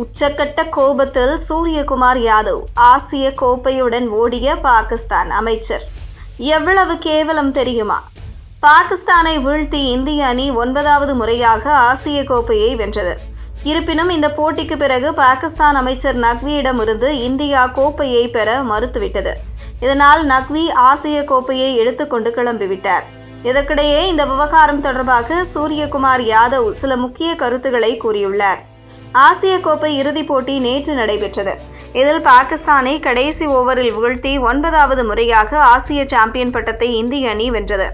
உச்சக்கட்ட கோபத்தில் சூரியகுமார் யாதவ் ஆசிய கோப்பையுடன் ஓடிய பாகிஸ்தான் அமைச்சர். எவ்வளவு கேவலம் தெரியுமா? பாகிஸ்தானை வீழ்த்தி இந்திய அணி 9வது முறையாக ஆசிய கோப்பையை வென்றது. இருப்பினும் இந்த போட்டிக்கு பிறகு பாகிஸ்தான் அமைச்சர் நக்வியிடமிருந்து இந்தியா கோப்பையை பெற மறுத்துவிட்டது. இதனால் நக்வி ஆசிய கோப்பையை எடுத்துக்கொண்டு கிளம்பிவிட்டார். இதற்கிடையே இந்த விவகாரம் தொடர்பாக சூரியகுமார் யாதவ் சில முக்கிய கருத்துக்களை கூறியுள்ளார். ஆசிய கோப்பை இறுதிப் போட்டி நேற்று நடைபெற்றது. இதில் பாகிஸ்தானை கடைசி ஓவரில் வீழ்த்தி 9வது முறையாக ஆசிய சாம்பியன் பட்டத்தை இந்திய அணி வென்றது.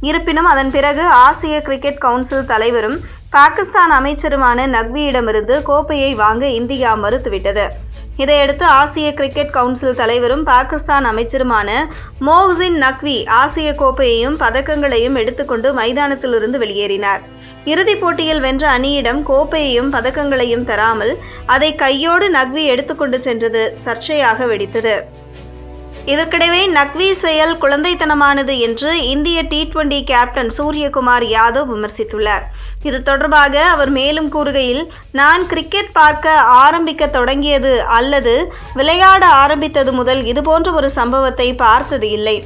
இருப்பினும் அதன் பிறகு ஆசிய கிரிக்கெட் கவுன்சில் தலைவரும் பாகிஸ்தான் அமைச்சருமான நக்வியிடமிருந்து கோப்பையை வாங்க இந்தியா மறுத்துவிட்டது. இதையடுத்து ஆசிய கிரிக்கெட் கவுன்சில் தலைவரும் பாகிஸ்தான் அமைச்சருமான மொஹ்சின் நக்வி ஆசிய கோப்பையையும் பதக்கங்களையும் எடுத்துக்கொண்டு மைதானத்திலிருந்து வெளியேறினார். இறுதிப் போட்டியில் வென்ற அணியிடம் கோப்பையையும் பதக்கங்களையும் தராமல் அதை கையோடு நக்வி எடுத்துக்கொண்டு சென்றது சர்ச்சையாக வெடித்தது. இதற்கிடையே நக்வி செயல் குழந்தைத்தனமானது என்று இந்திய T20 கேப்டன் சூரியகுமார் யாதவ் விமர்சித்துள்ளார். இது தொடர்பாக அவர் மேலும் கூறுகையில், நான் கிரிக்கெட் பார்க்க ஆரம்பிக்க தொடங்கியது அல்லது விளையாட ஆரம்பித்தது முதல் இதுபோன்ற ஒரு சம்பவத்தை பார்த்தது இல்லை.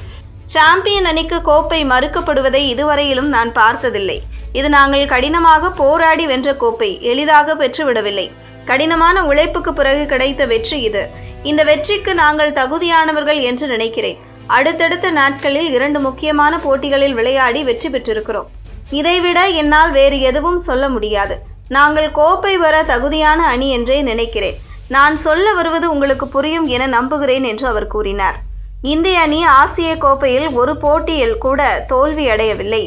சாம்பியன் அணிக்கு கோப்பை மறுக்கப்படுவதை இதுவரையிலும் நான் பார்த்ததில்லை. இது நாங்கள் கடினமாக போராடி வென்ற கோப்பை, எளிதாக பெற்றுவிடவில்லை. கடினமான உழைப்புக்கு பிறகு கிடைத்த வெற்றி இது. இந்த வெற்றிக்கு நாங்கள் தகுதியானவர்கள் என்று நினைக்கிறேன். அடுத்தடுத்த நாட்களில் 2 முக்கியமான போட்டிகளில் விளையாடி வெற்றி பெற்றிருக்கிறோம். இதைவிட என்னால் வேறு எதுவும் சொல்ல முடியாது. நாங்கள் கோப்பை பெற தகுதியான அணி என்றே நினைக்கிறேன். நான் சொல்ல வருவது உங்களுக்கு புரியும் என நம்புகிறேன் என்று அவர் கூறினார். இந்திய அணி ஆசிய கோப்பையில் ஒரு போட்டியில் கூட தோல்வி அடையவில்லை.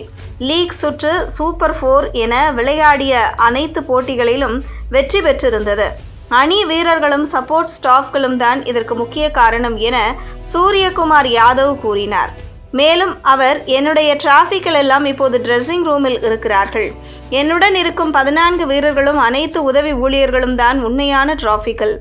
லீக் சுற்று, சூப்பர் 4 என விளையாடிய அனைத்து போட்டிகளிலும் வெற்றி பெற்றிருந்தது. அணி வீரர்களும் சப்போர்ட் ஸ்டாஃப்களும் தான் இதற்கு முக்கிய காரணம் என சூரியகுமார் யாதவ் கூறினார். மேலும் அவர், என்னுடைய டிராஃபிக்கள் எல்லாம் இப்போது ட்ரெஸ்ஸிங் ரூமில் இருக்கிறார்கள். என்னுடன் இருக்கும் 14 வீரர்களும் அனைத்து உதவி ஊழியர்களும் தான் உண்மையான டிராஃபிக்கள்.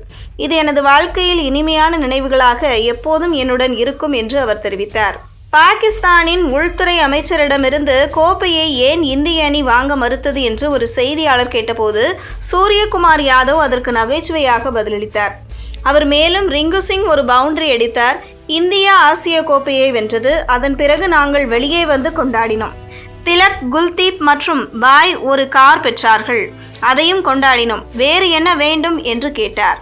இது எனது வாழ்க்கையில் இனிமையான நினைவுகளாக எப்போதும் என்னுடன் இருக்கும் என்று அவர் தெரிவித்தார். பாகிஸ்தானின் உள்துறை அமைச்சரிடமிருந்து கோப்பையை ஏன் இந்திய அணி வாங்க மறுத்தது என்று ஒரு செய்தியாளர் கேட்டபோது சூரியகுமார் யாதவ் அதற்கு நகைச்சுவையாக பதிலளித்தார். அவர் மேலும், ரிங்கு சிங் ஒரு பவுண்டரி அடித்தார். இந்தியா ஆசிய கோப்பையை வென்றது. அதன் பிறகு நாங்கள் வெளியே வந்து கொண்டாடினோம். திலக், குல்தீப் மற்றும் பாய் ஒரு கார் பெற்றார்கள். அதையும் கொண்டாடினோம். வேறு என்ன வேண்டும் என்று கேட்டார்.